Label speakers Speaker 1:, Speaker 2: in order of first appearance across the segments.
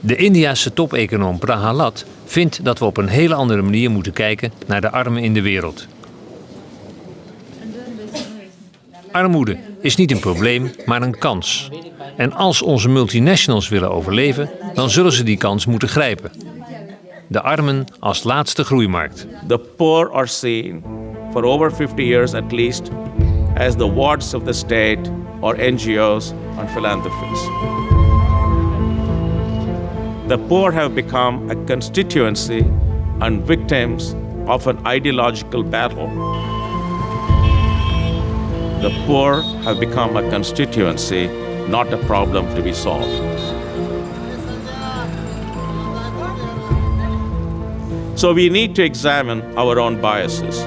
Speaker 1: De Indiase topeconoom Prahalad vindt dat we op een hele andere manier moeten kijken naar de armen in de wereld. Armoede is niet een probleem, maar een kans. En als onze multinationals willen overleven, dan zullen ze die kans moeten grijpen. De armen als laatste groeimarkt.
Speaker 2: The poor are seen, for over 50 years at least, as the wards of the state or NGO's and philanthropies. The poor have become a constituency and victims of an ideological battle. The poor have become a constituency, not a problem to be solved. So we need to examine our own biases,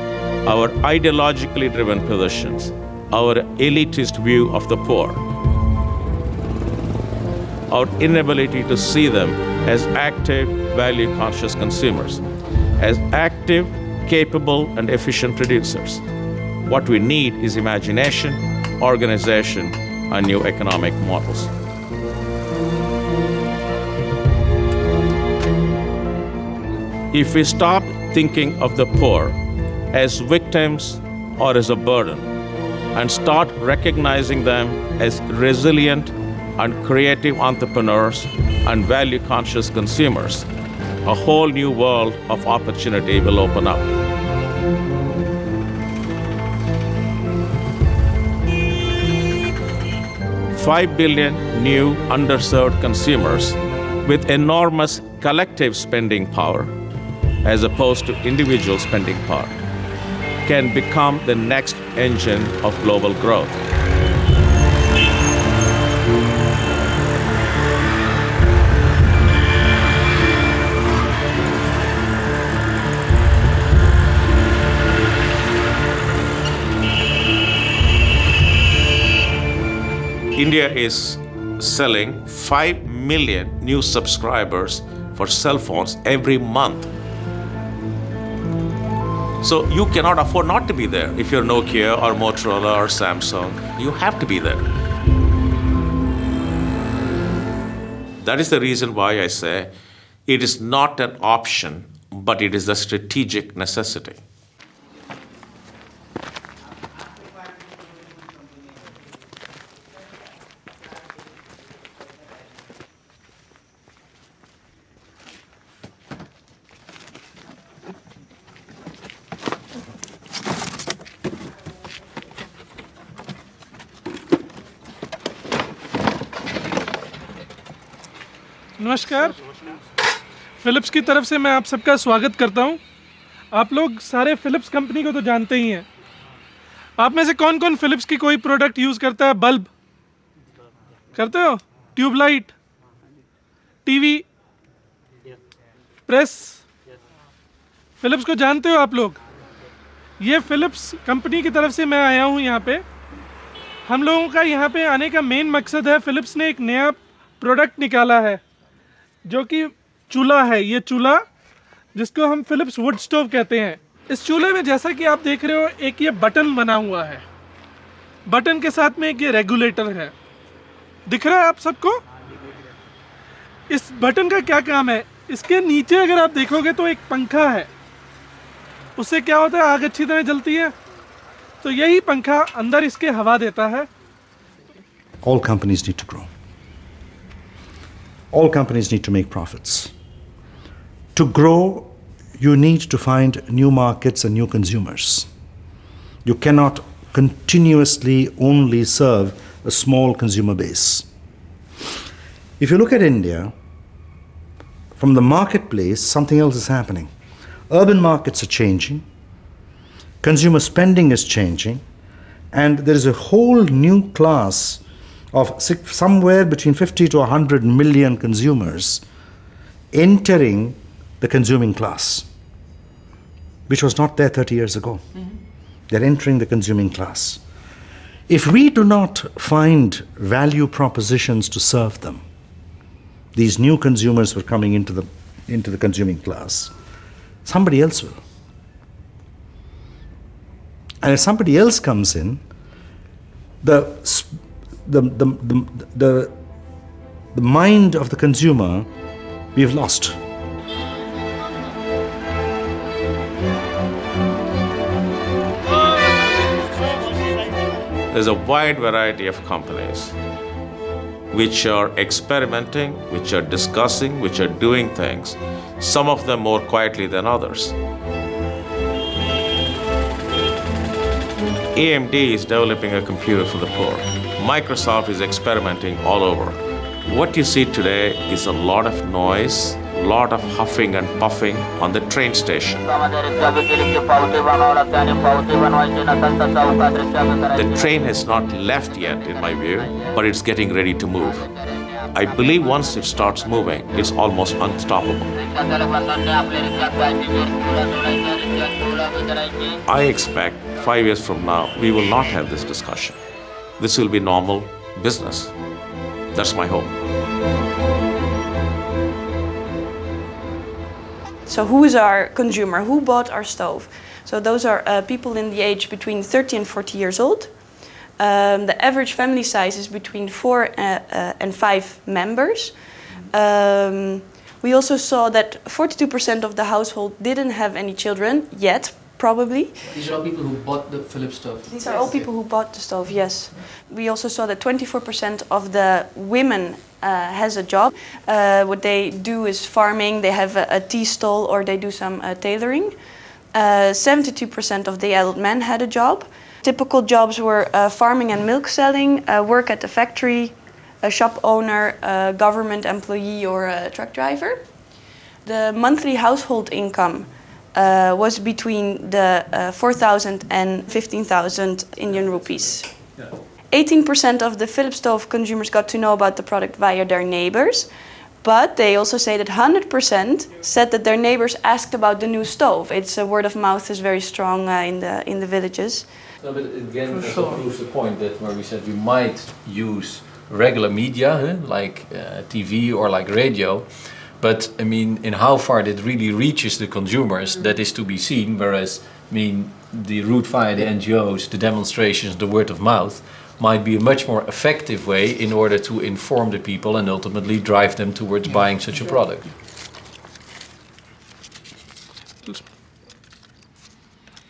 Speaker 2: our ideologically driven positions, our elitist view of the poor, our inability to see them as active, value-conscious consumers, as active, capable, and efficient producers. What we need is imagination, organization, and new economic models. If we stop thinking of the poor as victims or as a burden, and start recognizing them as resilient and creative entrepreneurs and value-conscious consumers, a whole new world of opportunity will open up. $5 billion new underserved consumers with enormous collective spending power, as opposed to individual spending power, can become the next engine of global growth. India is selling 5 million new subscribers for cell phones every month. So you cannot afford not to be there. If you're Nokia or Motorola or Samsung, you have to be there. That is the reason why I say it is not an option, but it is a strategic necessity.
Speaker 3: नमस्कार, Philips की तरफ से मैं आप सबका स्वागत करता हूं। आप लोग सारे फिलिप्स कंपनी को तो जानते ही हैं। आप में से कौन कौन फिलिप्स की कोई प्रोडक्ट यूज़ करता है? बल्ब करते हो? ट्यूबलाइट, टीवी, प्रेस, फिलिप्स को जानते हो आप लोग? ये फिलिप्स कंपनी की तरफ से मैं आया हूँ यहाँ पे। हम लोगों का यहाँ पे आने का मेन मकसद है, फिलिप्स ने एक नया प्रोडक्ट निकाला है जो कि चूल्हा है। ये चूल्हा जिसको हम फिलिप्स वुड स्टोव कहते हैं। इस चूल्हे में जैसा कि आप देख रहे हो, एक ये बटन बना हुआ है, बटन के साथ में एक ये रेगुलेटर है। दिख रहा है आप सबको? इस बटन का क्या काम है? इसके नीचे अगर आप देखोगे तो एक पंखा है। उससे क्या होता है? आग अच्छी तरह जलती है। तो यही पंखा अंदर इसके हवा देता है।
Speaker 4: All companies need to grow. All companies need to make profits. To grow, you need to find new markets and new consumers. You cannot continuously only serve a small consumer base. If you look at India, from the marketplace, something else is happening. Urban markets are changing, consumer spending is changing, and there is a whole new class of somewhere between 50 to 100 million consumers entering the consuming class, which was not there 30 years ago. They're entering the consuming class. If we do not find value propositions to serve them, these new consumers who are coming into the consuming class, somebody else will. And if somebody else comes in, the mind of the consumer we've lost.
Speaker 2: There's a wide variety of companies which are experimenting, which are discussing, which are doing things, some of them more quietly than others. AMD is developing a computer for the poor. Microsoft is experimenting all over. What you see today is a lot of noise, a lot of huffing and puffing on the train station. The train has not left yet, in my view, but it's getting ready to move. I believe once it starts moving, it's almost unstoppable. I expect 5 years from now, we will not have this discussion. This will be normal business. That's my hope.
Speaker 5: So who is our consumer? Who bought our stove? So those are people in the age between 30 and 40 years old. The average family size is between 4 and 5 members. We also saw that 42% of the household didn't have any children yet, probably.
Speaker 6: These are all people who bought the Philips stove?
Speaker 5: These are all people who bought the stove, yes. We also saw that 24% of the women has a job. What they do is farming, they have a tea stall, or they do some tailoring. 72% of the adult men had a job. Typical jobs were farming and milk selling, work at the factory, a shop owner, a government employee, or a truck driver. The monthly household income was between the 4,000 and 15,000 Indian rupees. 18% of the Philips stove consumers got to know about the product via their neighbors, but they also say that 100% said that their neighbors asked about the new stove. It's word of mouth is very strong in the villages.
Speaker 6: No, but again, that proves the point that where we said we might use regular media, like TV or like radio, but I mean, in how far that really reaches the consumers, that is to be seen. Whereas, I mean, the route via the NGOs, the demonstrations, the word of mouth, might be a much more effective way in order to inform the people and ultimately drive them towards buying such a product.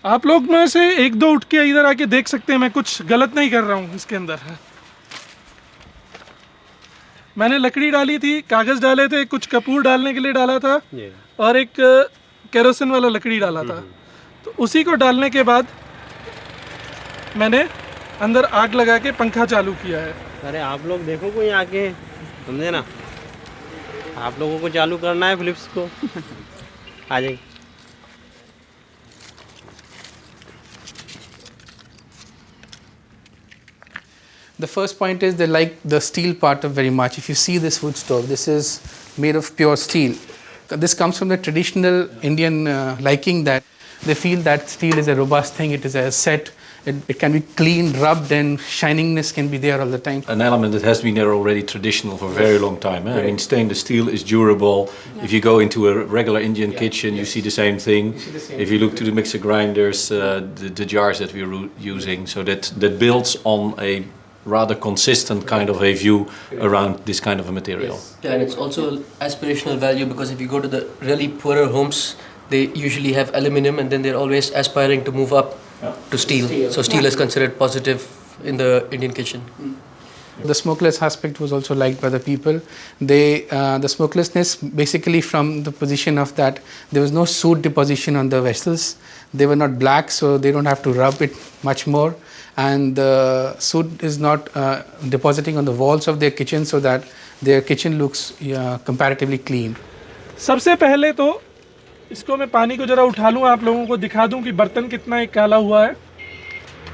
Speaker 3: आप लोग में से एक दो उठ के इधर आके देख सकते हैं, मैं कुछ गलत नहीं कर रहा हूँ इसके अंदर. मैंने लकड़ी डाली थी, कागज़ डाले थे, कुछ कपूर डालने के लिए डाला था और एक केरोसिन वाला लकड़ी डाला था. तो उसी को डालने के बाद मैंने अंदर आग लगा के पंखा चालू किया है.
Speaker 7: अरे आप लोग देखो कोई आके, समझे ना, आप लोगों को चालू करना है फिलिप्स को. आ जाइए.
Speaker 8: The first point is they like the steel part of very much. If you see this wood stove, this is made of pure steel. This comes from the traditional Indian liking that they feel that steel is a robust thing, it is a set, it can be cleaned, rubbed, and shiningness can be there all the time.
Speaker 6: An element that has been there already traditional for a very long time. I mean, stainless steel is durable. Yeah. If you go into a regular Indian kitchen, you see the same thing. If you look to the mixer grinders, the jars that we're using, so that builds on a rather consistent kind of a view around this kind of a material.
Speaker 9: Yes. Yeah, and it's also aspirational value, because if you go to the really poorer homes, they usually have aluminum and then they're always aspiring to move up to steel. So steel is considered positive in the Indian kitchen.
Speaker 8: The smokeless aspect was also liked by the people. The smokelessness basically from the position of that there was no soot deposition on the vessels. They were not black, so they don't have to rub it much more. And the soot is not depositing on the walls of their kitchen, so that their kitchen looks comparatively clean.
Speaker 3: सबसे पहले तो इसको मैं पानी को जरा उठा लूँ, आप लोगों को दिखा दूँ कि बर्तन कितना एक काला हुआ है.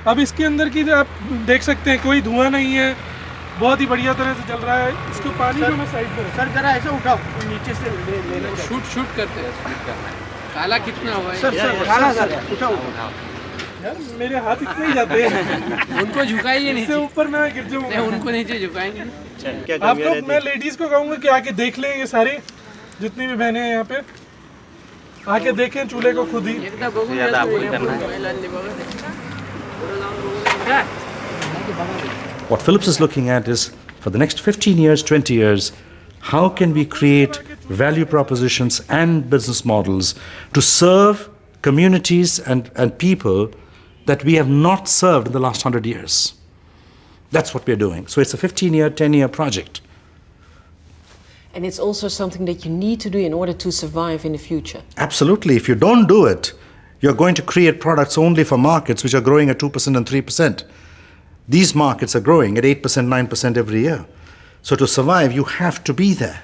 Speaker 3: अब इसके अंदर की आप देख सकते हैं कोई धुआं नहीं है, बहुत ही बढ़िया तरह से चल रहा है. इसको पानी को मैं साइड पर सर जरा ऐसे उठाओ, नीचे से लेना
Speaker 8: शूट करते हैं, शूट करना है. काला कितना हुआ है
Speaker 3: सर उठाना सर, उठाओ यार, मेरे हाथ इतने ही जाते हैं.
Speaker 8: उनको झुकाइए नीचे,
Speaker 3: ऊपर मैं गिर जाऊंगा.
Speaker 8: उनको नीचे झुकाएंगे.
Speaker 3: आप लोग, मैं लेडीज को कहूँगा कि आके देख लें, ये सारी जितनी भी बहनें हैं यहाँ पे आके देखें चूल्हे को खुद ही.
Speaker 4: What Philips is looking at is, for the next 15 years, 20 years, how can we create value propositions and business models to serve communities and people that we have not served in the last 100 years. That's what we're doing. So it's a 15-year, 10-year project.
Speaker 10: And it's also something that you need to do in order to survive in the future.
Speaker 4: Absolutely. If you don't do it, you're going to create products only for markets which are growing at 2% and 3%. These markets are growing at 8%, 9% every year. So to survive, you have to be there.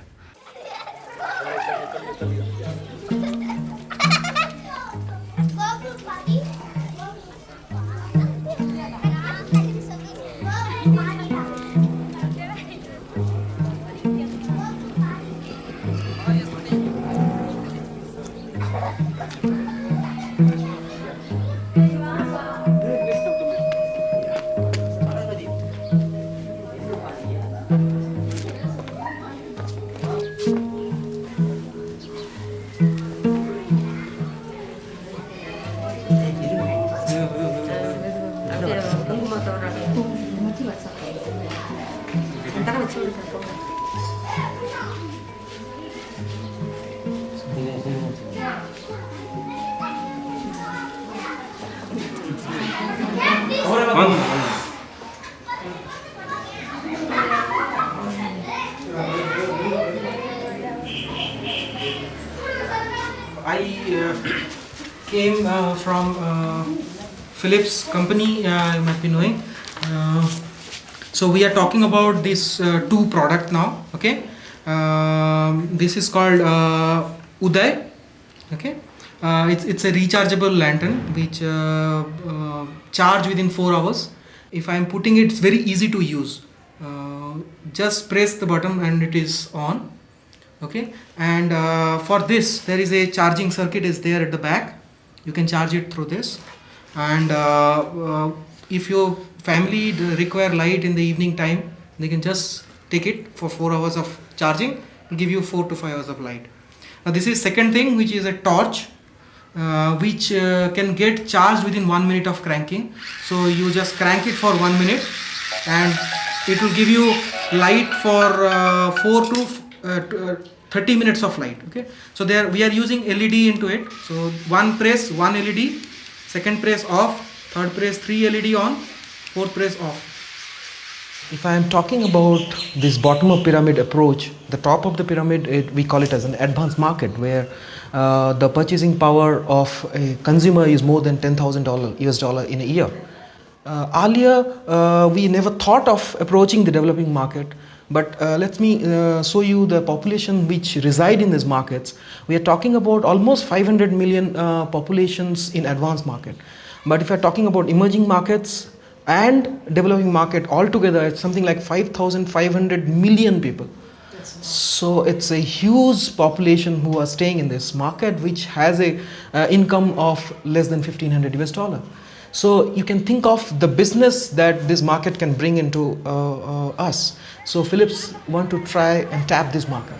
Speaker 11: I came from Philips company, you might be knowing. So we are talking about this two product now. Okay, this is called Uday. Okay, it's a rechargeable lantern which charge within 4 hours. If I am putting it, it's very easy to use. Just press the button and it is on. Okay, and for this there is a charging circuit is there at the back. You can charge it through this, and if your family require light in the evening time, they can just take it for 4 hours of charging and give you 4 to 5 hours of light. Now this is second thing, which is a torch, which can get charged within 1 minute of cranking. So you just crank it for 1 minute and it will give you light for 4 to 30 minutes of light. Okay, so there we are using LED into it. So one press, one LED, second press off, third press 3 LED on, fourth press off.
Speaker 12: If I am talking about this bottom of pyramid approach, the top of the pyramid, we call it as an advanced market where the purchasing power of a consumer is more than $10,000 US in a year. Earlier, we never thought of approaching the developing market, but let me show you the population which reside in these markets. We are talking about almost 500 million populations in advanced market. But if you are talking about emerging markets and developing market altogether, it's something like 5,500 million people. So it's a huge population who are staying in this market, which has a income of less than $1,500 US. So you can think of the business that this market can bring into us. So Philips want to try and tap this market.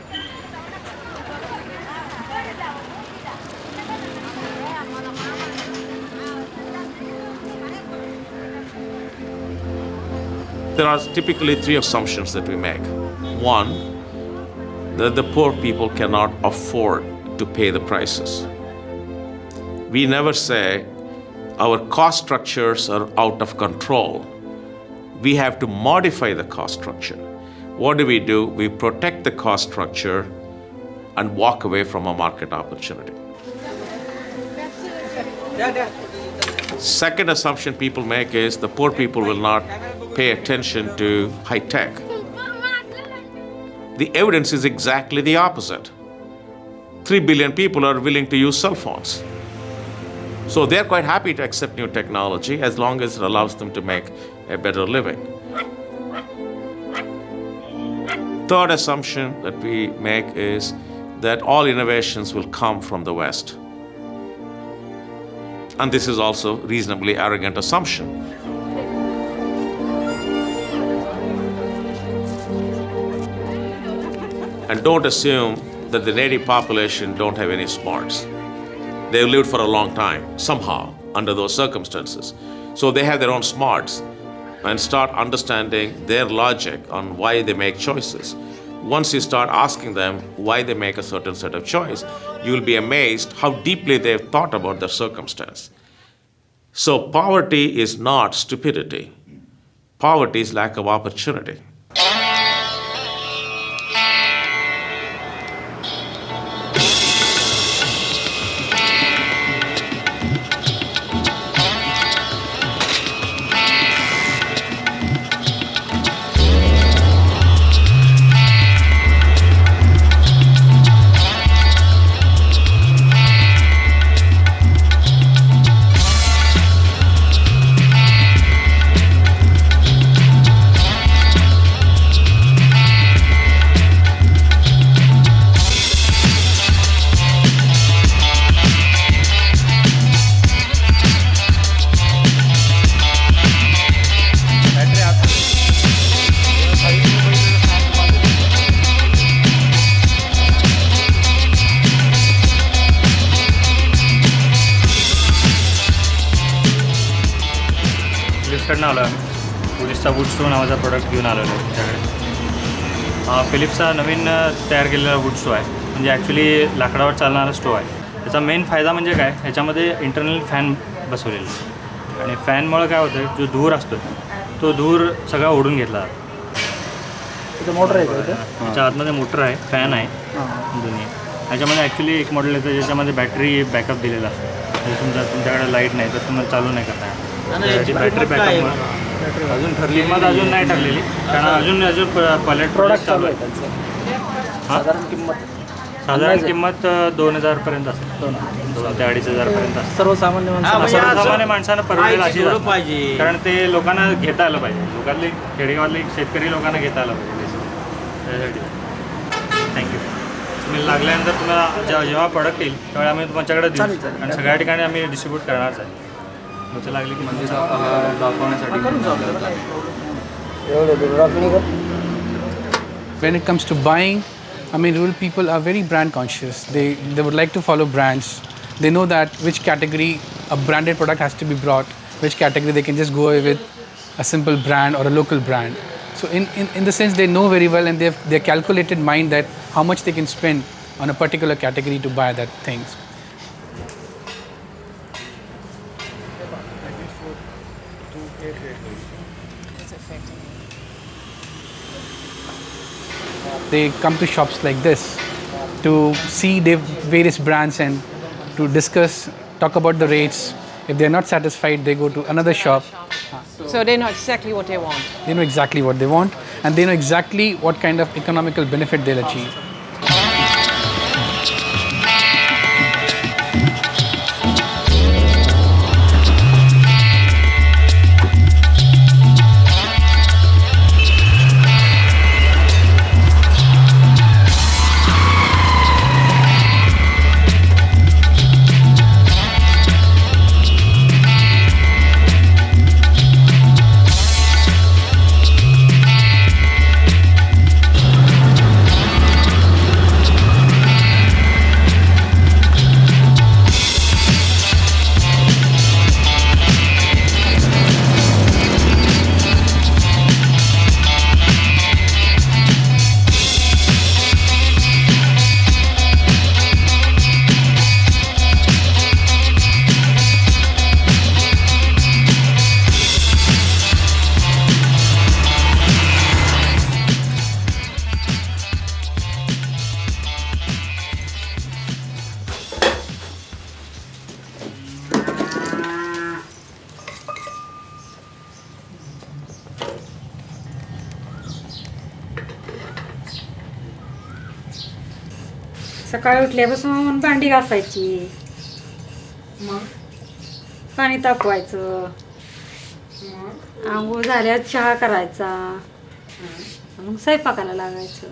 Speaker 2: There are typically 3 assumptions that we make. One, that the poor people cannot afford to pay the prices. We never say our cost structures are out of control. We have to modify the cost structure. What do? We protect the cost structure and walk away from a market opportunity. Second assumption people make is the poor people will not pay attention to high tech. The evidence is exactly the opposite. 3 billion people are willing to use cell phones. So they're quite happy to accept new technology as long as it allows them to make a better living. Third assumption that we make is that all innovations will come from the West. And this is also a reasonably arrogant assumption. And don't assume that the native population don't have any smarts. They've lived for a long time, somehow, under those circumstances. So they have their own smarts and start understanding their logic on why they make choices. once you start asking them why they make a certain set of choice, you will be amazed how deeply they've thought about their circumstance. So poverty is not stupidity. Poverty is lack of opportunity.
Speaker 13: फिलिप्सकडनं आलो आम्ही फिलिप्सचा would स्टो नावाचा product घेऊन आलेलो आहे तुमच्याकडे. हा फिलिप्सचा नवीन तयार केलेला would स्टो आहे. म्हणजे ॲक्च्युली लाकडावर चालणारा स्टो आहे. त्याचा मेन फायदा म्हणजे काय, ह्याच्यामध्ये इंटरनल फॅन बसवलेला आहे आणि फॅनमुळं काय होतं, जो धूर असतो तो धूर सगळा ओढून घेतला जातो.
Speaker 14: मोटर आहे
Speaker 13: त्याच्या आतमध्ये मोटर आहे, फॅन आहे दोन्ही. ह्याच्यामध्ये ॲक्च्युली एक मॉडेल येतं ज्याच्यामध्ये बॅटरी बॅकअप दिलेला असतो. म्हणजे तुमच्याकडे लाईट नाही तर तुम्हाला चालू नाही करता येणार. बॅटरी बॅकअप अजून ठरली किंमत अजून नाही ठरलेली, कारण अजून पॉलेट प्रोडक्ट चालू आहे. साधारण किंमत 2000पर्यंत असेल, 2 ते 2500पर्यंत असेल. सर्वसामान्य माणसानं परवडेल अशी पाहिजे, कारण ते लोकांना घेता आलं पाहिजे. लोकांनी खेडेगावातले शेतकरी लोकांना घेता आलं पाहिजे. त्यासाठी थँक्यू. तुम्ही लागल्यानंतर तुम्हाला जेव्हा प्रोडक्ट येईल त्यावेळी आम्ही तुमच्याकडे देऊ आणि सगळ्या ठिकाणी आम्ही डिस्ट्रीब्यूट करणारच आहे. तुमचं लागली की म्हणजे दाखवण्यासाठी.
Speaker 8: When it comes to buying, I mean, rural people are very brand conscious. They would like to follow brands. They know that which category a branded product has to be brought, which category they can just go away with a simple brand or a local brand. So in the sense, they know very well, and they've calculated mind that how much they can spend on a particular category to buy that things. They come to shops like this to see the various brands and to discuss, talk about the rates. If they're not satisfied, they go to another shop.
Speaker 10: So they know exactly what they want.
Speaker 8: They know exactly what they want, and they know exactly what kind of economical benefit they'll achieve.
Speaker 15: सकाळी उठल्यापासून भांडी घासायची, मग पाणी तापवायचं, आंघोळ झाल्यावर चहा करायचा, मग स्वयंपाकाला लागायचं.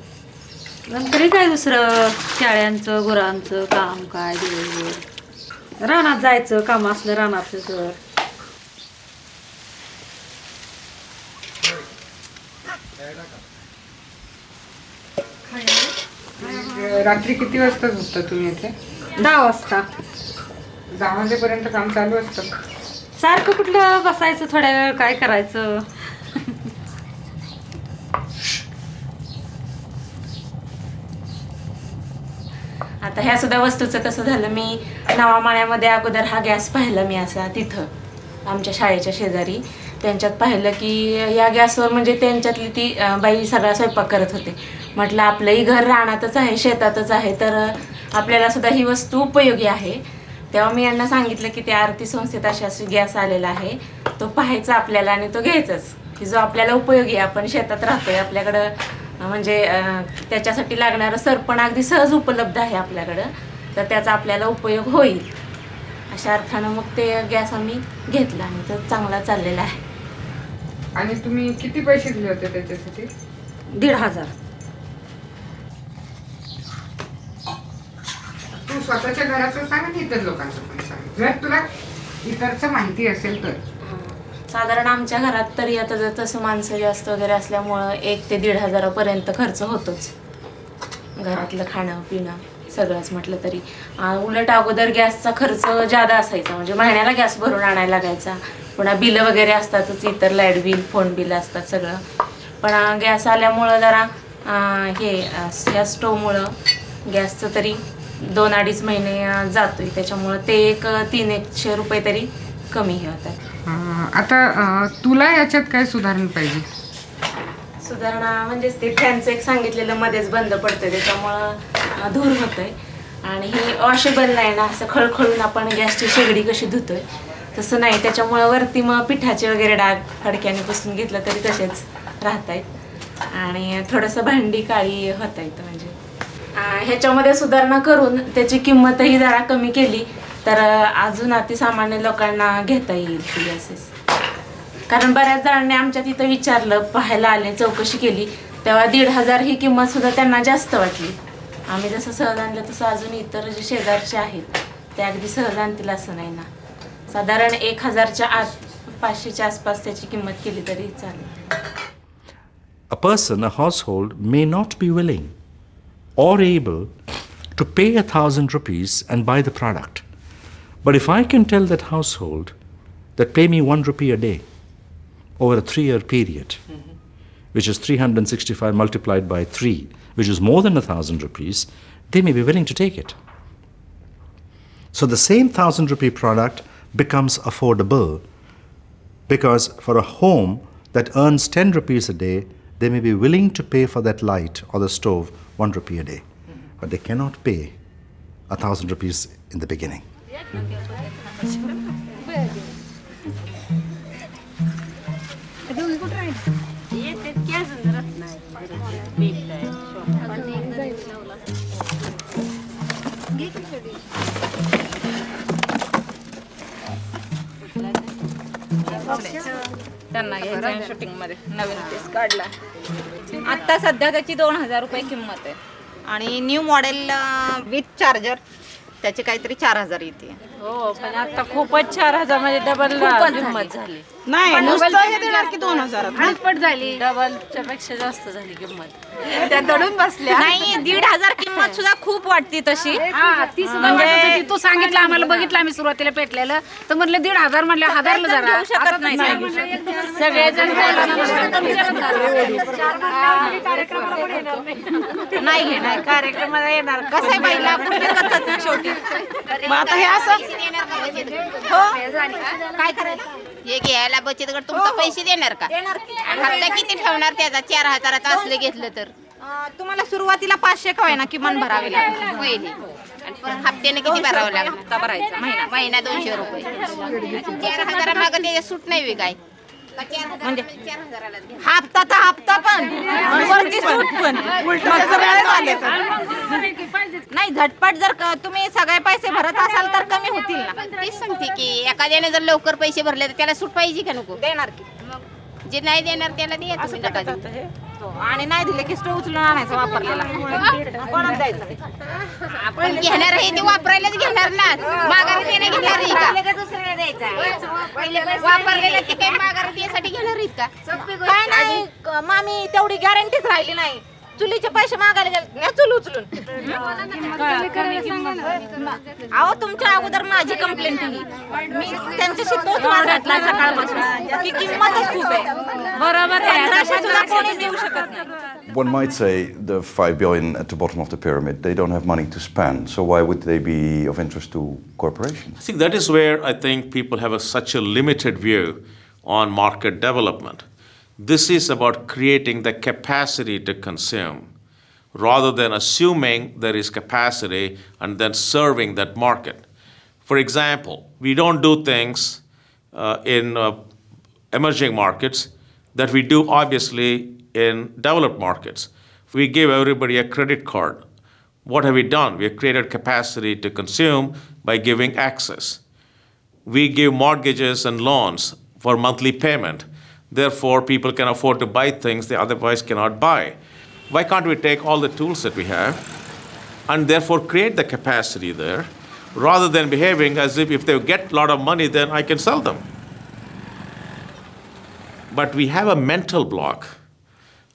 Speaker 15: नंतर काय दुसरं शाळ्यांचं गुरांचं काम, काय दिवसभर रानात जायचं, काम असलं रानातलं तर.
Speaker 14: रात्री किती वाजता झोपता तुम्ही इथे?
Speaker 15: 10 वाजता.
Speaker 14: 10 वाजेपर्यंत काम चालू असतं?
Speaker 15: सारखं कुठलं बसायचं, थोड्या वेळ काय करायचं.
Speaker 16: आता ह्या सुद्धा वस्तूचं कसं झालं, मी नवामाण्यामध्ये अगोदर हा गॅस पाहिला मी असा तिथं आमच्या शाळेच्या शेजारी, त्यांच्यात पाहिलं की या गॅसवर म्हणजे त्यांच्यातली ती बाई सगळा स्वयंपाक करत होते. म्हटलं आपलंही घर रानातच आहे, शेतातच आहे, तर आपल्याला सुद्धा ही वस्तू उपयोगी आहे. तेव्हा मी यांना सांगितलं की त्या आरती संस्थेत अशी गॅस आलेला आहे, तो पाहायचा आपल्याला आणि तो घ्यायचाच, की जो आपल्याला उपयोगी आहे. आपण शेतात राहतोय, आपल्याकडं म्हणजे त्याच्यासाठी लागणारं सरपण अगदी सहज उपलब्ध आहे आपल्याकडं, तर त्याचा आपल्याला उपयोग होईल अशा अर्थानं मग ते गॅस आम्ही घेतला आणि तो चांगला चाललेला आहे.
Speaker 14: आणि तुम्ही किती पैसे दिले होते त्याच्यासाठी?
Speaker 15: 1,500.
Speaker 14: तू स्वतःच्या घराचं सांग आणि इतर लोकांचं पण सांग, जर तुला इतरचं माहिती असेल तर.
Speaker 16: साधारण आमच्या घरात तरी आता जर तसं माणसं जास्त वगैरे असल्यामुळं 1 ते 1,500 पर्यंत खर्च होतोच, घरातलं खाणं पिणं सगळंच म्हटलं तरी. उलट अगोदर गॅसचा खर्च जादा असायचा, म्हणजे महिन्याला गॅस भरून आणायला लागायचा. पुन्हा बिलं वगैरे असतातच, इतर लाईट बिल फोन बिल असतात सगळं. पण गॅस आल्यामुळं जरा ह्या स्टोवमुळं गॅसचं तरी 2-2.5 महिने जातोय, त्याच्यामुळं ते 300-100 रुपये तरी कमी हे होतात.
Speaker 14: आता तुला याच्यात काय सुधारणा पाहिजे?
Speaker 16: सुधारणा म्हणजेच ते फॅनचं एक सांगितलेलं मध्येच बंद पडतंय, त्याच्यामुळं धूर होतोय. आणि ही वॉशेबल नाही ना, असं खळखळून आपण गॅसची शेगडी कशी धुतोय तसं नाही, त्याच्यामुळं वरती मग पिठाचे वगैरे डाग फडक्याने पुसून घेतलं तरी तसेच राहत आहेत. आणि थोडंसं भांडी काळी होत आहेत. म्हणजे ह्याच्यामध्ये सुधारणा करून त्याची किंमतही जरा कमी केली तर अजून अतिसामान्य लोकांना घेता येईल ती गॅसेस. कारण बऱ्याच जणांनी आमच्या तिथं विचारलं, पाहायला आले, चौकशी केली, तेव्हा 1,500 ही किंमत सुद्धा त्यांना जास्त वाटली. आम्ही जसं सहज आणलं तसं अजून इतर जे शेजारचे आहेत ते अगदी सहज आणतील असं नाही ना. साधारण 1,000च्या आत 500च्या आसपास त्याची किंमत केली तरी चालेल.
Speaker 4: A person, a household, may not be willing or able to pay 1,000 rupees and buy the product. But if I can tell that household that pay me 1 rupee a day over a 3-year period, which is 365 multiplied by 3, which is more than 1,000 rupees, they may be willing to take it. So the same 1,000 rupee product becomes affordable because for a home that earns 10 rupees a day, they may be willing to pay for that light or the stove 1 rupee a day. But they cannot pay 1,000 rupees in the beginning.
Speaker 17: त्यांना घ्यायचं shooting मध्ये नवीन piece काढला. आता सध्या त्याची 2,000 रुपये किंमत आहे आणि न्यू मॉडेल विथ चार्जर त्याची काहीतरी 4,000 येते.
Speaker 15: हो पण आता खूपच 4,000 म्हणजे डबल किंमत झाली.
Speaker 17: नाही नुसतं हे देणार की 2,000
Speaker 15: दुप्पट झाली, डबलच्या पेक्षा जास्त झाली किंमत.
Speaker 17: त्या दडून बसल्या. नाही 1,500 किंमत सुद्धा खूप वाटते तशी.
Speaker 15: ती सुद्धा वाटत होती. तू सांगितलं आम्हाला, बघितलं आम्ही सुरुवातीला पेटलेलं तर म्हटलं 1,500 म्हटलं 1,000ला जरा
Speaker 17: घेऊ शकत नाही
Speaker 15: सगळेजण
Speaker 17: नाही घेणार कार्यक्रमाला येणार कसं आहे बाईला शेवटी. मग आता हे असं हो काय करायचं
Speaker 18: हे घ्यायला बचत गट तुमचा पैसे देणार का? हप्ता किती ठेवणार त्याचा? 4,000चा असलं घेतलं तर
Speaker 17: तुम्हाला सुरुवातीला 500 का ना किमान भरावे लागेल
Speaker 18: पहिले आणि परत हप्त्याने किती भरावं लागेल?
Speaker 17: हप्ता भरायचा
Speaker 18: महिना 200 रुपये. 4,000 मागं त्याच्या सूट नाही वे काय
Speaker 17: म्हणजे हप्ता तर हप्ता पण वरती सूट पण नाही. झटपट जर तुम्ही सगळे पैसे भरत असाल तर कमी होतील ना.
Speaker 18: तेच सांगते की एखाद्याने जर लवकर पैसे भरले तर त्याला सूट पाहिजे का नको?
Speaker 17: देणार की
Speaker 18: जे नाही देणार त्याला द्यायचं
Speaker 17: आणि नाही दिले की स्टोव उचलून आणायचा वापरलेला. कोणाला द्यायचं?
Speaker 18: आपण घेणार आहे ते वापरायलाच घेणार ना. माघारी देणे घेणार आहे का? वापरलेलं ते काही माघारी द्यायसाठी घेणार आहेत का?
Speaker 17: काय नाही मामी तेवढी गॅरंटीच राहिली नाही. चुलीचे पैसे मागायला गेले चूल उचलून. अहो तुमच्या अगोदर माझी कंप्लेंट ही मी त्यांच्याशी तोच वाद घातला सकाळपासून की किंमतच खूप आहे.
Speaker 15: बरोबर
Speaker 17: 1500 सुद्धा कोणी देऊ शकत नाही.
Speaker 19: One might say the 5 billion at the bottom of the pyramid, they don't have money to spend, so why would they be of interest to corporations?
Speaker 2: I think that is where I think people have such a limited view on market development. This is about creating the capacity to consume, rather than assuming there is capacity and then serving that market. For example, we don't do things in emerging markets that we do obviously in developed markets. We give everybody a credit card. What have we done? We have created capacity to consume by giving access. We give mortgages and loans for monthly payment. Therefore, people can afford to buy things they otherwise cannot buy. Why can't we take all the tools that we have and therefore create the capacity there, rather than behaving as if they get a lot of money, then I can sell them? But we have a mental block,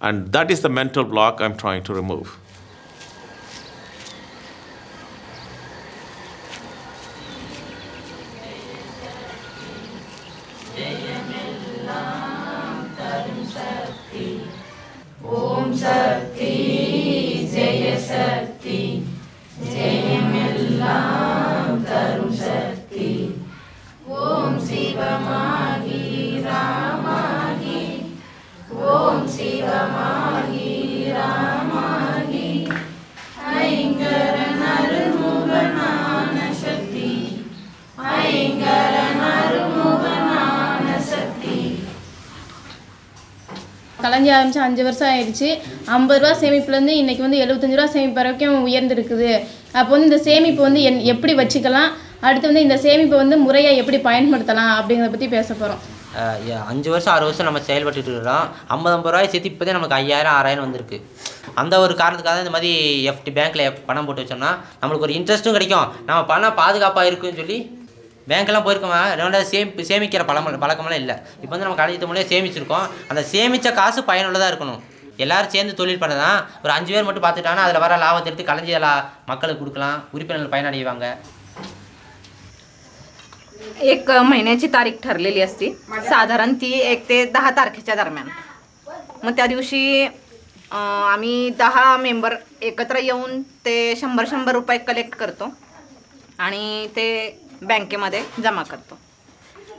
Speaker 2: and that is the mental block I'm trying to remove.
Speaker 20: Om Shakti, Jaya Shakti, Jayamillam Tarum Shakti, Om Shivamagi Ramagi, Om Shivamagi Ramagi, Aingaran Arumuganana Shakti, Aingaran Arumuganana Shakti.
Speaker 21: கலைஞ்சி ஆரம்பிச்சு 5 வருஷம் ஆயிடுச்சு. 50 ரூபா சேமிப்புலேருந்து இன்றைக்கி வந்து 75 ரூபா சேமிப்பு வரைக்கும் உயர்ந்திருக்குது. அப்போ வந்து இந்த சேமிப்பு வந்து எப்படி வச்சுக்கலாம், அடுத்து வந்து இந்த சேமிப்பை வந்து முறையாக எப்படி பயன்படுத்தலாம் அப்படிங்கிறத பற்றி பேச போகிறோம்.
Speaker 22: 5 வருஷம் 6 வருஷம் நம்ம செயல்பட்டு இருக்கிறோம். 50 ரூபாய் சேர்த்து இப்போதே நமக்கு 5000 6000 வந்திருக்கு. அந்த ஒரு காரணத்துக்காக இந்த மாதிரி எஃப்டி பேங்க்கில் பணம் போட்டு வச்சோம்னா நம்மளுக்கு ஒரு இன்ட்ரெஸ்ட்டும் கிடைக்கும், நம்ம பணம் பாதுகாப்பாக இருக்குன்னு சொல்லி பேங்க்கெல்லாம் போயிருக்கோமா, ரெண்டாவது சேமிக்கிற பழக்கமெல்லாம் இல்லை. இப்போ வந்து நம்ம கலைஞர் மூலையே சேமிச்சிருக்கோம். அந்த சேமித்த காசு பயனுள்ளதாக இருக்கணும். எல்லோரும் சேர்ந்து தொழில் பண்ணதான். ஒரு 5 பேர் மட்டும் பார்த்துட்டாங்கன்னா அதில் வர லாபத்தை எடுத்து கலைஞர் மக்களுக்கு கொடுக்கலாம், உறுப்பினர்கள் பயனடைவாங்க.
Speaker 17: एक महिन्याची तारीख ठरलेली असते, साधारण ती 1 ते 10 तारखेच्या दरम्यान. मग त्या दिवशी आम्ही 10 मेंबर एकत्र येऊन ते 100 रुपये कलेक्ट करतो आणि ते बँकेमध्ये जमा करतो.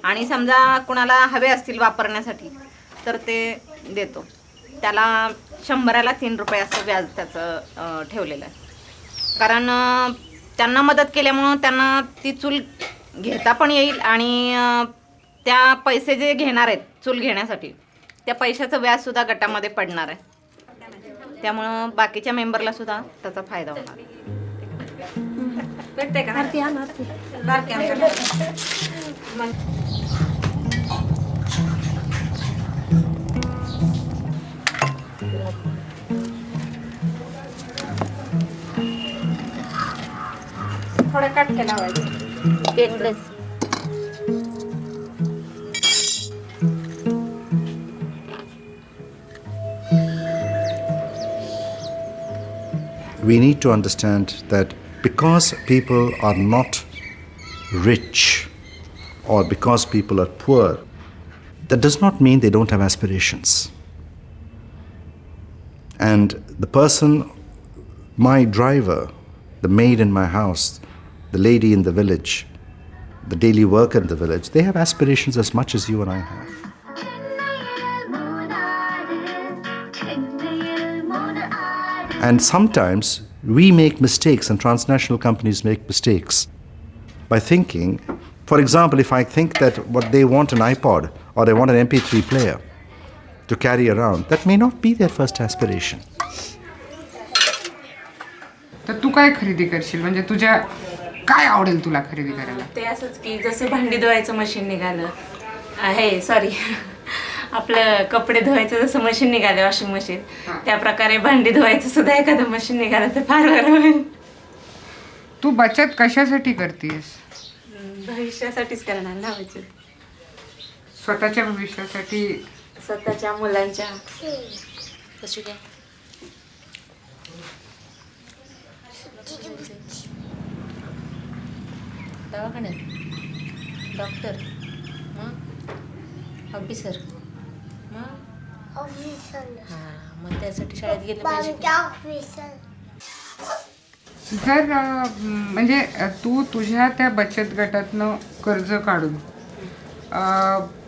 Speaker 17: आणि समजा कुणाला हवे असतील वापरण्यासाठी तर ते देतो. त्याला 100ला 3 रुपये असं व्याज त्याचं ठेवलेलं आहे. कारण त्यांना मदत केल्यामुळं त्यांना ती चूल घेता पण येईल आणि त्या पैसे जे घेणार आहेत चूल घेण्यासाठी त्या पैशाचं व्याजसुद्धा गटामध्ये पडणार आहे. त्यामुळं बाकीच्या मेंबरलासुद्धा त्याचा फायदा होणार. भेटते का?
Speaker 18: थोडं कट केला पाहिजे.
Speaker 4: We need to understand that because people are not rich or because people are poor, that does not mean they don't have aspirations. And the person, my driver, the maid in my house, the lady in the village, the daily worker in the village, they have aspirations as much as you and I have. And sometimes we make mistakes, and transnational companies make mistakes by thinking, for example, if I think that what they want an iPod or they want an MP3 player to carry around, that may not be their first aspiration.
Speaker 14: तर तू काय खरेदी करशील, म्हणजे तुझ्या काय आवडेल तुला खरेदी करायला?
Speaker 16: ते असंच की जसं भांडी धुवायचं मशीन निघालं आहे, सॉरी आपलं कपडे धुवायचं जसं मशीन निघालं वॉशिंग मशीन, त्या प्रकारे भांडी धुवायचं सुद्धा एखादं मशीन निघालं तर फार बरं होईल.
Speaker 14: तू बचत कशासाठी करतेस?
Speaker 16: भविष्यासाठीच करणार ना बचत.
Speaker 14: स्वतःच्या भविष्यासाठी,
Speaker 16: स्वतःच्या मुलांच्या.
Speaker 23: दवाखान्यात डॉक्टर ऑफिसर
Speaker 16: मग त्यासाठी शाळेत गेलं पाहिजे.
Speaker 14: जर म्हणजे तू तुझ्या त्या बचत गटातनं कर्ज काढून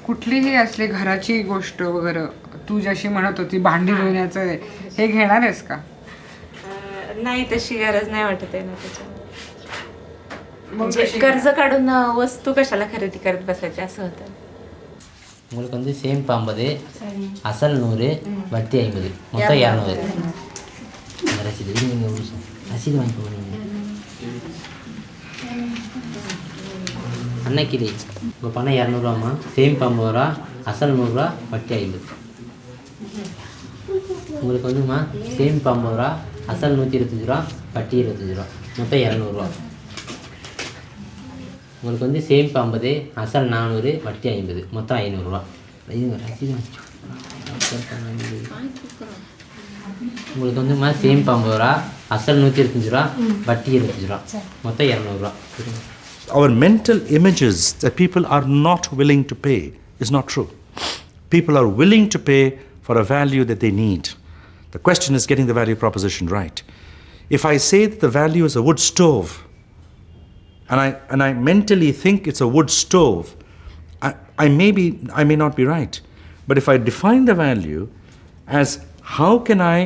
Speaker 14: कुठलीही असली घराची गोष्ट वगैरे तू जशी म्हणत होती भांडी धुण्याचं हे घेणार आहेस का?
Speaker 16: नाही, तशी गरज नाही वाटत आहे ना त्याच्यामध्ये. म्हणजे कर्ज काढून वस्तू कशाला खरेदी करत बसायची असं होतं.
Speaker 22: உங்களுக்கு வந்து சேம் பாம்பது அசல் 100 வட்டி 50 மொத்தம் 200 ரசீது நீங்கள் ரசீது வாங்கி போனீங்க அன்னைக்கு உங்கள் பணம் 200ரூவாம்மா, சேம் 50 ரூபா, அசல் 100 ரூபா, வட்டி 50. உங்களுக்கு வந்துமா சேம் 50 ரூபா, அசல் 125 ரூபா, வட்டி 25 ரூபா, மொத்தம் 200 ரூபா. உங்களுக்கு வந்து சேம் 50, அசல் 400, வட்டி 50, மொத்தம் 500 ரூபா. உங்களுக்கு வந்துமா சேம் 50 ரூபா, அசல் 125 ரூபா, வட்டி 25 ரூபா, மொத்தம் 200 ரூபா.
Speaker 4: Our mental images that people are not willing to pay is not true. People are willing to pay for a value that they need. The question is getting the value proposition right. If I say that the value is a wood stove, and I mentally think it's a wood stove, I may not be right. But if I define the value as how can I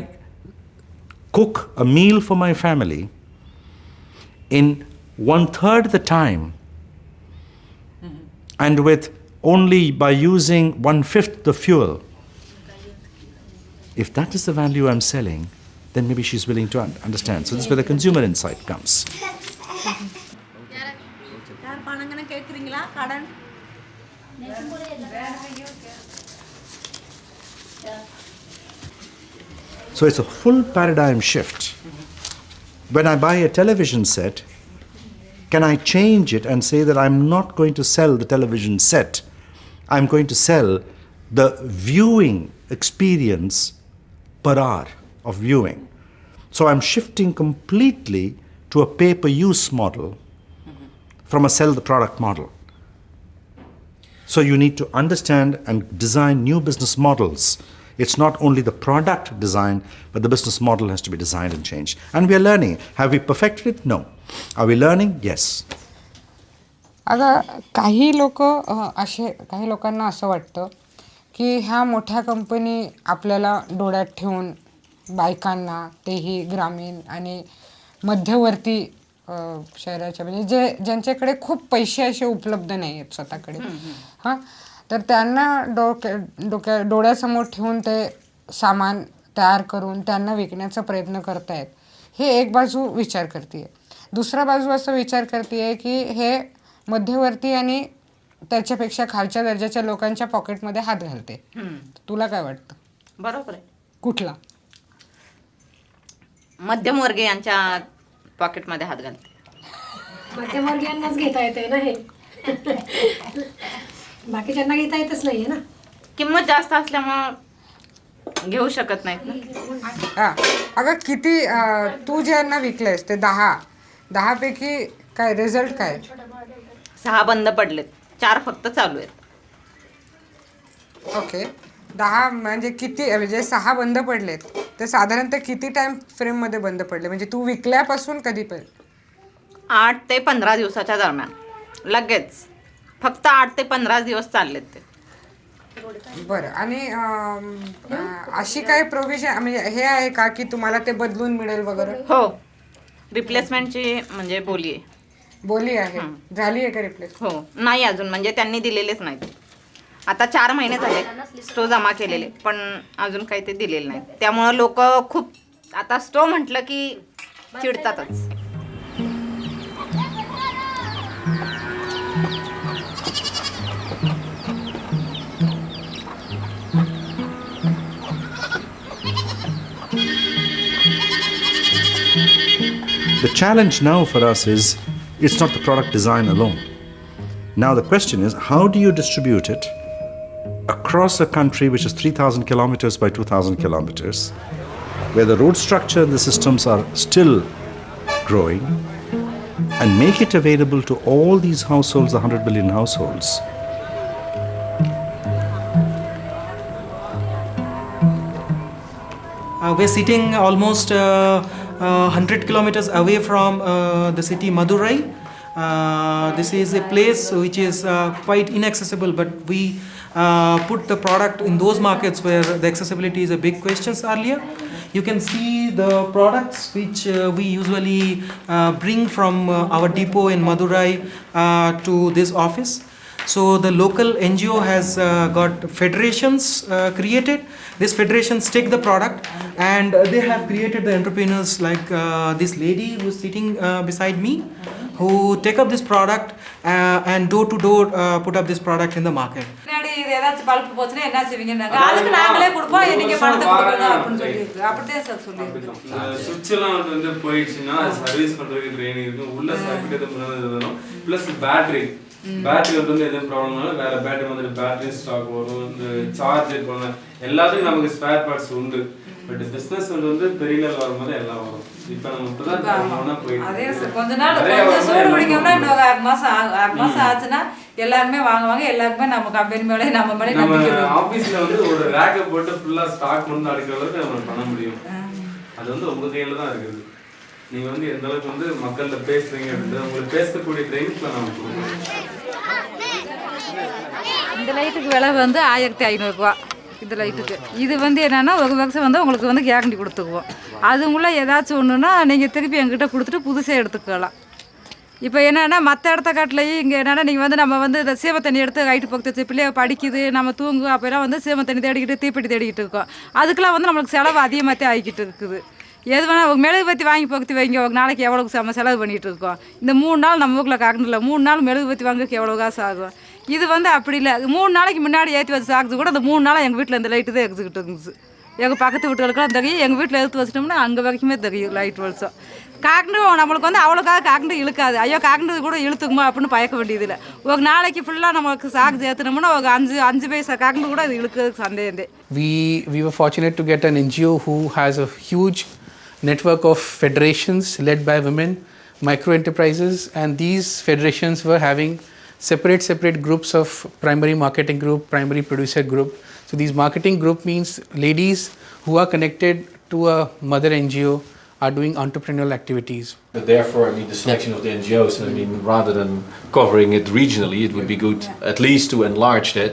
Speaker 4: cook a meal for my family in 1/3 the time and with only by using 1/5 the fuel, if that is the value I'm selling, then maybe she's willing to understand. So this is where the consumer insight comes. So it's a full paradigm shift. When I buy a television set, can I change it and say that I'm not going to sell the television set? I'm going to sell the viewing experience per hour of viewing. So I'm shifting completely to a pay-per-use model from a sell the product model. So you need to understand and design new business models. It's not only the product design, but the business model has to be designed and changed. And we are learning. Have we perfected it? No. Are we learning? Yes.
Speaker 14: अगं काही लोकांना असं वाटतं की ह्या मोठ्या company आपल्याला डोळ्यात ठेवून बायकांना, तेही ग्रामीण आणि मध्यवर्ती शहराच्या म्हणजे ज्यांच्याकडे खूप पैसे असे उपलब्ध नाही आहेत स्वतःकडे, हां, तर त्यांना डोळ्यासमोर ठेवून ते सामान तयार करून त्यांना विकण्याचा प्रयत्न करतायत. हे एक बाजू विचार करते. दुसरा बाजू असं विचार करते की हे मध्यवर्ती आणि त्याच्यापेक्षा खालच्या दर्जाच्या लोकांच्या पॉकेटमध्ये हात घालते. तुला काय वाटतं?
Speaker 17: बरोबर आहे.
Speaker 14: कुठला?
Speaker 17: मध्यमवर्गीयांच्या पॉकेटमध्ये हात घालते.
Speaker 1: मध्यमवर्गीयांनाच घेता येते ना हे, बाकीच्यांना घेता येतच नाहीये ना.
Speaker 17: किंमत जास्त असल्यामुळं घेऊ शकत नाहीत ना.
Speaker 14: अगं किती तू ज्यांना विकलेस ते 10 पैकी काय रिझल्ट काय?
Speaker 17: 6 बंद पडलेत, 4 फक्त चालू आहेत.
Speaker 14: ओके, 10 म्हणजे किती, म्हणजे 6 बंद पडलेत ते साधारणतः किती टाइम फ्रेम मध्ये बंद पडले? म्हणजे तू विकल्यापासून कधीपर्यंत?
Speaker 17: 8 ते 15 दिवसाच्या दरम्यान. लगेच फक्त 8 ते 15 दिवस चाललेत ते.
Speaker 14: बरं. आणि अशी काय प्रोव्हिजन म्हणजे हे आहे का की तुम्हाला ते बदलून मिळेल वगैरे?
Speaker 17: हो, रिप्लेसमेंटची म्हणजे बोली आहे.
Speaker 14: झाली आहे का रिप्लेस?
Speaker 17: हो, नाही अजून, म्हणजे त्यांनी दिलेलेच नाहीत. आता 4 महिने झाले स्टो जमा केलेले, पण अजून काही ते दिलेले नाहीत. त्यामुळं लोक खूप आता स्टो म्हटलं की चिडतातच.
Speaker 4: The challenge now for us is, it's not the product design alone. Now the question is, how do you distribute it across a country which is 3,000 kilometers by 2,000 kilometers, where the road structure and the systems are still growing, and make it available to all these households, the 100 billion households.
Speaker 11: we're sitting almost 100 kilometers away from the city Madurai. This is a place which is quite inaccessible, but we put the product in those markets where the accessibility is a big question earlier. You can see the products which we usually bring from our depot in Madurai to this office. So the local NGO has got federations created. These federations take the product and they have created the entrepreneurs like this lady who is sitting beside me, who take up this product and door to door put up this product in the market.
Speaker 5: ஏதாச்சும் bulb போச்சுன்னா என்ன செய்வீங்கன்னாங்க, அதுக்கு நாங்களே கொடுப்போம், நீங்க பணத்தை கொடுக்கணும் அப்படின்னு சொல்லியிருக்கு. அப்படிதான் சார் சொல்லியிருக்கு.
Speaker 7: சுவிட்செல்லாம் வந்து போயிடுச்சுன்னா சர்வீஸ் பண்றதுக்கு ட்ரைனிங் இருக்கும், உள்ள சர்க்கிட் எதுவும் ப்ளஸ் பேட்டரி வந்து எதுவும் ப்ராப்ளம்னாலும் வேற பேட்டரி வந்து பேட்டரி ஸ்டாக் வரும், இந்த சார்ஜர் போன எல்லாத்துக்கும் நமக்கு ஸ்பேர் பார்ட்ஸ் உண்டு. பட் பிசினஸ் வந்து பெரிய லெவல் வரும்போது எல்லாம் வரும். இப்போ நம்ம இப்பதான் போயிட்டு
Speaker 5: அதே கொஞ்ச நாள் கொஞ்சம் சூடு பிடிக்கணும்னா இன்னும் 6 மாசம் ஆச்சுன்னா எல்லாருமே வாங்குவாங்க. எல்லாருக்குமே நம்ம கம்பெனி மேலே நம்ம மேலே நம்பிக்கை வரும்.
Speaker 7: ஆபீஸ்ல வந்து ஒரு ரேக்கை போட்டு ஃபுல்லா ஸ்டாக் கொண்டு அடுக்கிற அளவுக்கு நம்ம பண்ண முடியும். அது வந்து உங்க கையில தான் இருக்குது. நீங்க வந்து எந்த அளவுக்கு வந்து மக்கள்கிட்ட பேசுறீங்க அப்படின்றது உங்களுக்கு பேசக்கூடிய ட்ரைனிங்ஸ்ல நம்ம கொடுக்கணும்.
Speaker 5: இந்த லைட்டுக்கு விலை வந்து 1500 ரூபா. இந்த லைட்டுக்கு இது வந்து என்னென்னா ஒரு வருஷம் வந்து உங்களுக்கு வந்து கேரண்டி கொடுத்துக்குவோம். அதுக்குள்ளே ஏதாச்சும் ஒன்றுனா நீங்கள் திருப்பி எங்கிட்ட கொடுத்துட்டு புதுசாக எடுத்துக்கலாம். இப்போ என்னென்னா மற்ற இடத்த காட்டிலையும் இங்கே என்னென்னா நீங்கள் வந்து நம்ம வந்து இந்த சீமை தண்ணி எடுத்து ரைட்டு பக்கத்து வச்சு பிள்ளைய படிக்குது, நம்ம தூங்கும், அப்போலாம் வந்து சீமை தண்ணி தேடிக்கிட்டு தீப்பெட்டி தேடிக்கிட்டு இருக்கோம். அதுக்கெலாம் வந்து நம்மளுக்கு செலவு அதிகமாகத்தே ஆகிக்கிட்டு இருக்குது. எது வேணால் ஒரு மெழுகுபத்தி வாங்கி பக்கத்து வைங்க, ஒரு நாளைக்கு எவ்வளோக்கு நம்ம செலவு பண்ணிகிட்டு இருக்கோம். இந்த 3 நாள் நம்ம ஊரில் கரண்ட் இல்லை, 3 நாள் மெழுகுபத்தி வாங்கறதுக்கு எவ்வளோ காசு ஆகும். இது வந்து அப்படி இல்லை, 3 நாளைக்கு முன்னாடி ஏற்றி வச்சு சாக்குது கூட இந்த 3 நாளாக எங்கள் வீட்டில் இந்த லைட்டு தான் எரிஞ்சுக்கிட்டு இருந்துச்சு. எங்கள் பக்கத்து வீட்டுகளுக்கெல்லாம் தெரியும், எங்கள் வீட்டில் எடுத்து வச்சிட்டோம்னா அங்கே வரைக்குமே தெரியும் லைட் வெளிச்சம். கரண்ட் நம்மளுக்கு வந்து அவ்வளோக்காக கரண்ட் இழுக்காது. ஐயோ கரண்ட் கூட இழுத்துக்குமா அப்படின்னு பயக்க வேண்டியதில்லை. ஒரு நாளைக்கு ஃபுல்லாக நமக்கு சார்ஜ் ஏற்றினோம்னா ஒரு 5 பைசா கரண்ட் கூட அது இழுக்கிறதுக்கு சந்தேகம்.
Speaker 8: We were fortunate to get an NGO who has a huge network of federations led by women, micro enterprises, and these federations were having separate groups of primary marketing group, primary producer group. So these marketing group means ladies who are connected to a mother NGO are doing entrepreneurial activities.
Speaker 6: But therefore, I mean, the selection of the NGOs, I mean, rather than covering it regionally, it would be good at least to enlarge that,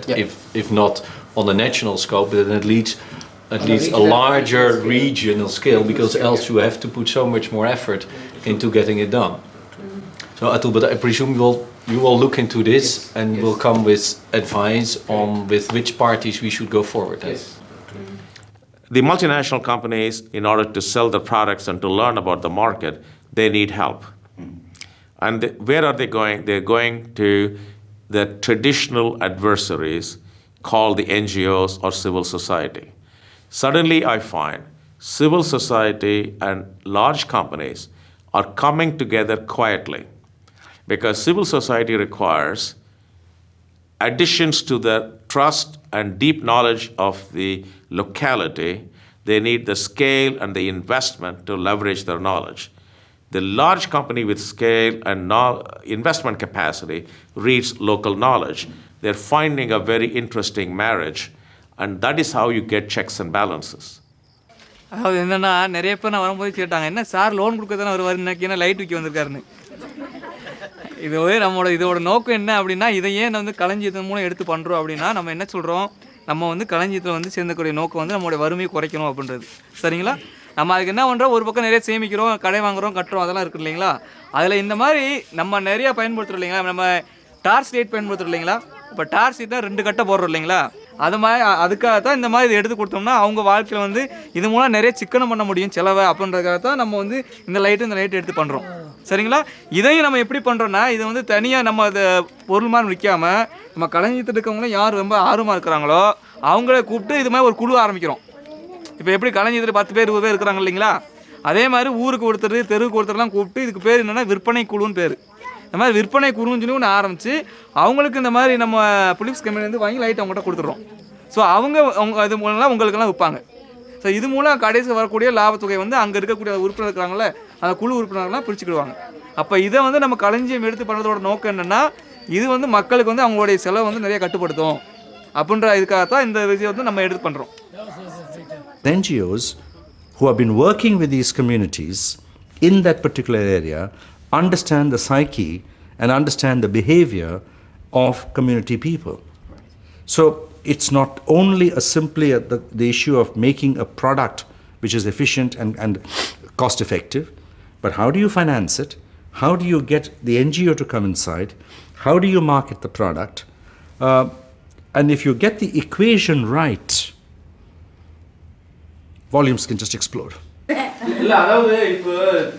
Speaker 6: if not on a national scope, but at least a larger regional scale, because else you have to put so much more effort into getting it done. So Atul, but I presume you will look into this and will come with advice on with which parties we should go forward. Yes.
Speaker 2: The multinational companies, in order to sell their products and to learn about the market, they need help. And where are they going? They're going to the traditional adversaries called the NGOs or civil society. Suddenly I find civil society and large companies are coming together quietly, because civil society requires additions to the trust and deep knowledge of the locality. They need the scale and the investment to leverage their knowledge. The large company with scale and investment capacity reads local knowledge. They're finding a very interesting marriage, and that is how you get checks and balances.
Speaker 23: அதாவது என்னென்னா நிறைய பேர் நான் வரும்போது கேட்டாங்க, என்ன sir loan கொடுக்க தானே வருவார், இன்னைக்கு என்ன லைட் விற்க வந்திருக்காருன்னு. இதோட நோக்கம் என்ன அப்படின்னா, இதை ஏன் வந்து களஞ்சியத்தின் மூலம் எடுத்து பண்ணுறோம் அப்படின்னா, நம்ம என்ன சொல்கிறோம், நம்ம வந்து களஞ்சியத்தில் வந்து சேர்ந்தக்கூடிய நோக்கம் வந்து நம்மளுடைய வறுமையை குறைக்கணும் அப்படின்றது. சரிங்களா? நம்ம அதுக்கு என்ன பண்ணுறோம், ஒரு பக்கம் நிறைய சேமிக்கிறோம், கடை வாங்குகிறோம், கட்டுறோம், அதெல்லாம் இருக்குது இல்லைங்களா. அதில் இந்த மாதிரி நம்ம நிறையா பயன்படுத்துகிறோம் இல்லைங்களா. நம்ம டார்ச் லைட் பயன்படுத்துகிறோம் இல்லைங்களா. இப்போ டார்ச் லைட் தான் 2 கட்டை போடுறோம் இல்லைங்களா. அது மாதிரி அதுக்காக தான் இந்த மாதிரி இதை எடுத்து கொடுத்தோம்னா அவங்க வாழ்க்கையில் வந்து இது மூலம் நிறைய சிக்கனம் பண்ண முடியும் செலவை அப்படின்றதுக்காக தான் நம்ம வந்து இந்த லைட்டு எடுத்து பண்ணுறோம். சரிங்களா? இதையும் நம்ம எப்படி பண்ணுறோன்னா, இது வந்து தனியாக நம்ம அதை பொருள் மாதிரி விற்காமல் நம்ம களஞ்சியத்தில் இருக்கவங்களும் யார் ரொம்ப ஆர்வமாக இருக்கிறாங்களோ அவங்கள கூப்பிட்டு இது மாதிரி ஒரு குழு ஆரம்பிக்கிறோம். இப்போ எப்படி களஞ்சியத்தில் 10 பேர் 20 பேர் இருக்கிறாங்க இல்லைங்களா, அதே மாதிரி ஊருக்கு ஒருத்தர் தெருவுக்கு ஒருத்தர்லாம் கூப்பிட்டு இதுக்கு பேர் என்னென்னா விற்பனை குழுன்னு பேர். இந்த மாதிரி விற்பனை குழுன்னு சொல்லி ஒன்று ஆரம்பித்து அவங்களுக்கு இந்த மாதிரி நம்ம பிலிப்ஸ் கம்பெனிலேருந்து வாங்கி லைட் அவங்கள்ட்ட கொடுத்துட்றோம். ஸோ அவங்க இது மூலம்லாம் உங்களுக்கெல்லாம் விற்பாங்க. ஸோ இது மூலம் கடைசி வரக்கூடிய லாபத்தொகை வந்து அங்கே இருக்கக்கூடிய உறுப்பினர் இருக்கிறாங்களே அந்த குழு உறுப்பினர்கள்லாம் பிரிச்சுக்கிடுவாங்க. அப்போ இதை வந்து நம்ம களஞ்சியம் எடுத்து பண்ணுறதோட நோக்கம் என்னென்னா, இது வந்து மக்களுக்கு வந்து அவங்களுடைய செலவு வந்து நிறைய கட்டுப்படுத்தும் அப்படின்ற இதுக்காகத்தான் இந்த விஷயம் வந்து நம்ம எடுத்து பண்ணுறோம்.
Speaker 4: NGOs who have been working with these communities in that particular area understand the psyche and understand the behavior of community people. So it's not only simply the issue of making a product which is efficient and cost effective, but how do you finance it? How do you get the NGO to come inside? How do you market the product? And if you get the equation right, volumes can just explode.
Speaker 7: இல்ல அதாவது இப்போ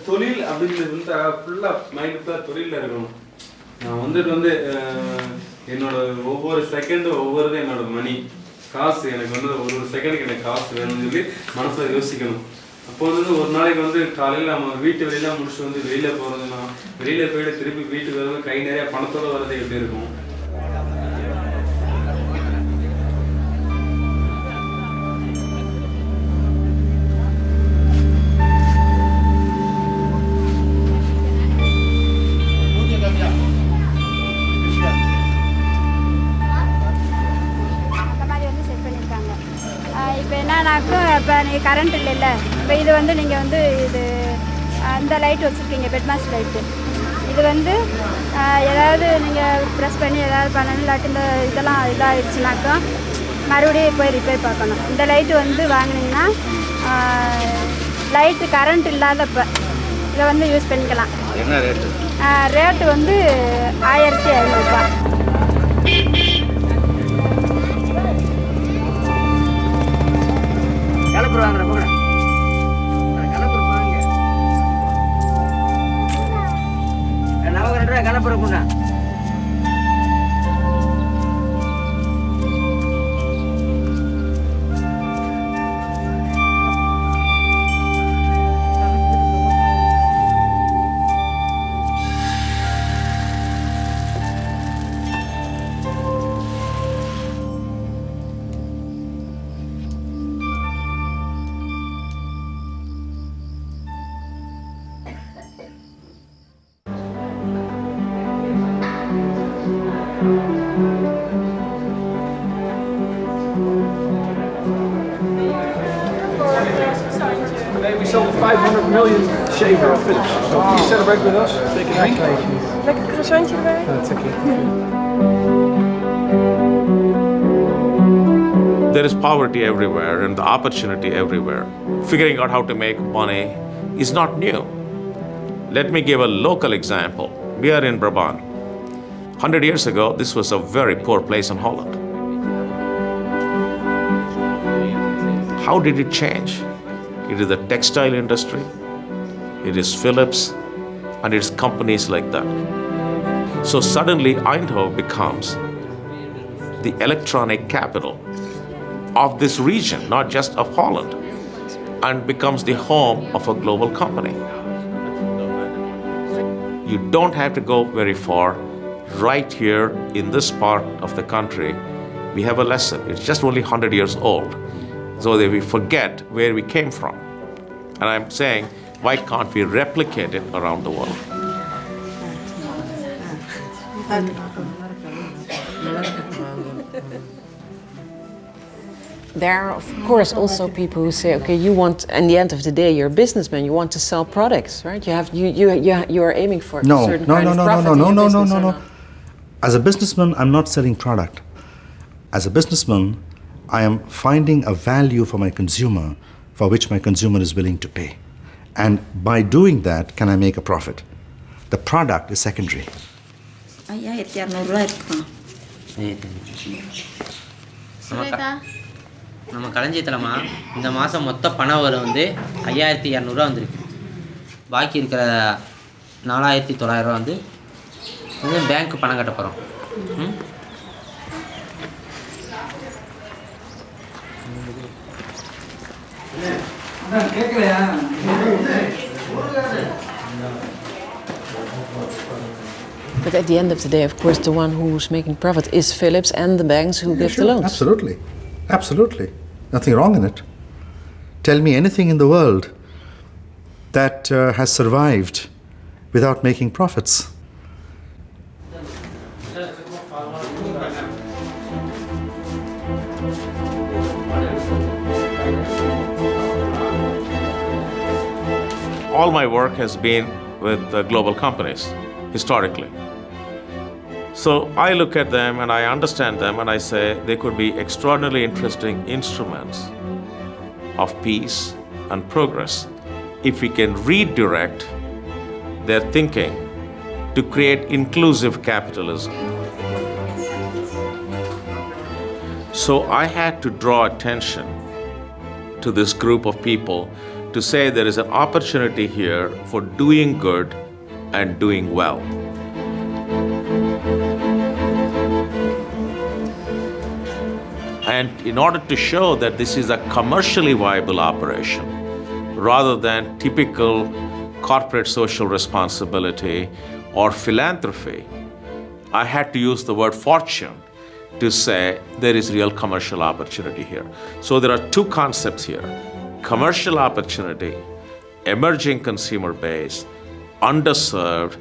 Speaker 7: தொழில் அப்படிங்கிறது வந்து ஃபுல்லா mind ஃபுல்லா தொழில்ல இருக்கணும். நான் வந்து என்னோட ஒவ்வொரு செகண்டும் ஒவ்வொரு என்னோட மணி காசு எனக்கு வந்து ஒரு செகண்டுக்கு எனக்கு காசு வேணும்னு சொல்லி மனசுல யோசிக்கணும். அப்போ வந்து ஒரு நாளைக்கு வந்து காலையில் நம்ம வீட்டு வெளியெல்லாம் முடிச்சுட்டு வந்து வெளியில போறதுன்னா வெளியில போயிட்டு திருப்பி வீட்டுக்கு வரும்போது கை நிறைய பணத்தோட வரது எப்படி இருக்கும்?
Speaker 3: இப்போ நீங்கள் கரண்ட் இல்லைல்ல, இப்போ இது வந்து நீங்கள் வந்து இது அந்த லைட் வச்சுருக்கீங்க, பெட்மாஸ் லைட்டு. இது வந்து ஏதாவது நீங்கள் ப்ரெஸ் பண்ணி ஏதாவது பண்ணணும், இல்லாட்டி இந்த இதெல்லாம் இதாகிடுச்சுனாக்கா மறுபடியும் போய் ரிப்பேர் பார்க்கணும். இந்த லைட்டு வந்து வாங்கினீங்கன்னா லைட்டு கரண்ட் இல்லாதப்போ இதை வந்து யூஸ் பண்ணிக்கலாம்.
Speaker 9: என்ன ரேட்டு?
Speaker 3: ரேட்டு வந்து 1500 ரூபா.
Speaker 9: கலப்பர் வாங்குற போங்க, கலப்பர் வாங்க, நமக்கு 2 ரூபா கலப்பர் கொண்டா.
Speaker 12: We sold a 500 million shaver of Philips. So can you set a break with us? Take a drink.
Speaker 24: Lekker croissantje erbij?
Speaker 12: That's okay.
Speaker 2: There is poverty everywhere and the opportunity everywhere. Figuring out how to make money is not new. Let me give a local example. We are in Brabant. 100 years ago, this was a very poor place in Holland. How did it change? It is the textile industry, it is Philips, and it's companies like that. So suddenly Eindhoven becomes the electronic capital of this region, not just of Holland, and becomes the home of a global company. You don't have to go very far. Right here in this part of the country, we have a lesson. It's just only 100 years old. So that we forget where we came from. And I'm saying, why can't we replicate it around the world?
Speaker 10: There are, of course, also people who say, okay, you want, at the end of the day, you're a businessman, you want to sell products, right? You are aiming for a certain kind of profit in your business, or not?
Speaker 4: As a businessman, I'm not selling product. As a businessman, I am finding a value for my consumer for which my consumer is willing to pay. And by doing that, can I make a profit? The product is secondary.
Speaker 22: நம்ம களஞ்சியத்திலமா இந்த மாதம் மொத்த பண வரம் வந்து 5200 வந்திருக்கு. பாக்கி இருக்கிற 4900 வந்து பேங்க் பணம் கட்ட போகிறோம்.
Speaker 10: But at the end of the day, of course, the one who's making profit is Philips and the banks who give the loans.
Speaker 4: Absolutely. Absolutely. Nothing wrong in it. Tell me anything in the world that has survived without making profits.
Speaker 2: all my work has been with global companies, historically. So I look at them and I understand them and I say they could be extraordinarily interesting instruments of peace and progress if we can redirect their thinking to create inclusive capitalism. So I had to draw attention to this group of people to say there is an opportunity here for doing good and doing well. And in order to show that this is a commercially viable operation, rather than typical corporate social responsibility or philanthropy, I had to use the word fortune to say there is real commercial opportunity here. So there are two concepts here: commercial opportunity, emerging consumer base, underserved,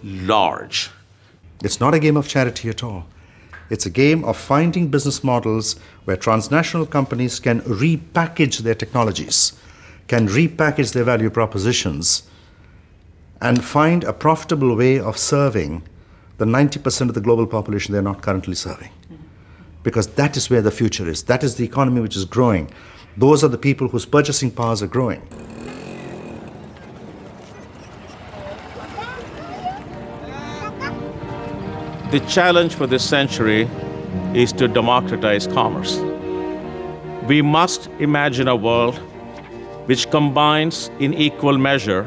Speaker 2: large.
Speaker 4: It's not a game of charity at all. It's a game of finding business models where transnational companies can repackage their technologies, can repackage their value propositions, and find a profitable way of serving the 90% of the global population they're not currently serving. Because that is where the future is. That is the economy which is growing. Those are the people whose purchasing powers are growing.
Speaker 2: The challenge for this century is to democratize commerce. We must imagine a world which combines in equal measure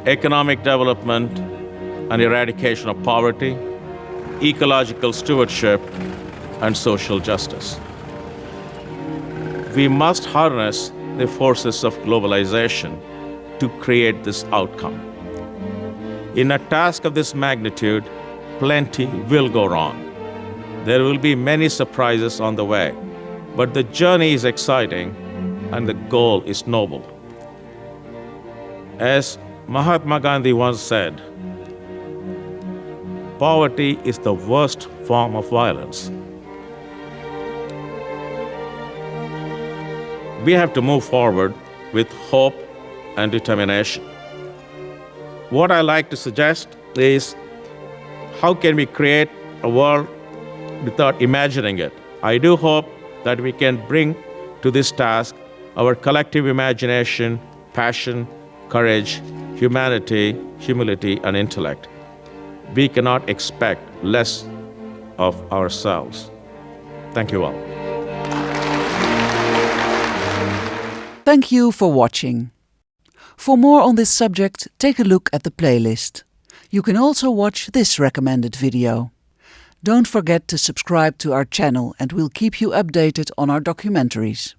Speaker 2: economic development and eradication of poverty, ecological stewardship, and social justice. We must harness the forces of globalization to create this outcome. In a task of this magnitude, plenty will go wrong. There will be many surprises on the way, but the journey is exciting and the goal is noble. As Mahatma Gandhi once said, poverty is the worst form of violence. We have to move forward with hope and determination. What I like to suggest is, how can we create a world without imagining it? I do hope that we can bring to this task our collective imagination, passion, courage, humanity, humility, and intellect. We cannot expect less of ourselves. Thank you all.
Speaker 13: Thank you for watching. For more on this subject, take a look at the playlist. You can also watch this recommended video. Don't forget to subscribe to our channel and we'll keep you updated on our documentaries.